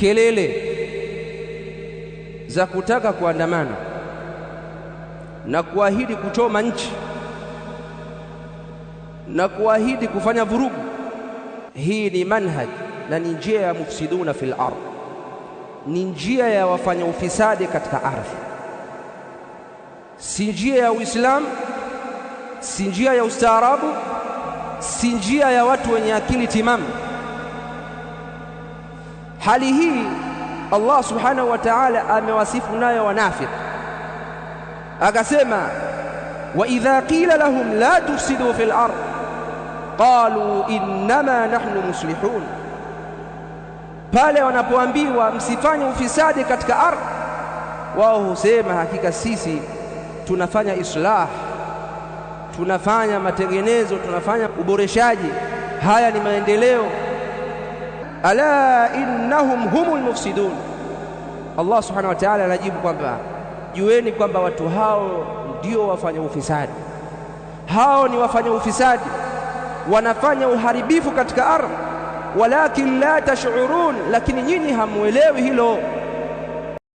kelele za kutaka kuandamana na kuahidi kuchoma nchi na kuahidi kufanya vurugu, hii ni manhaj na ni njia ya mufsiduna fil ardh, ni njia ya wafanya ufisadi katika ardhi, si njia ya Uislamu, si njia ya ustaarabu, si njia ya watu wenye akili timamu. Hali hii Allah subhanahu wa ta'ala amewasifu nayo wanafiki, akasema wa idha qila lahum la tufsidu fil ardh qalu innama nahnu muslihun, pale wanapoambiwa msifanye ufisadi katika ardhi, wao husema hakika sisi tunafanya islah, tunafanya matengenezo, tunafanya uboreshaji, haya ni maendeleo. Ala innahum humul mufsidun. Allah subhanahu wa ta'ala anajibu kwamba jueni kwamba watu hao ndio wafanya ufisadi, hao ni wafanya ufisadi, wanafanya uharibifu katika ardhi, walakin la tash'urun, lakini nyinyi hamuelewi hilo.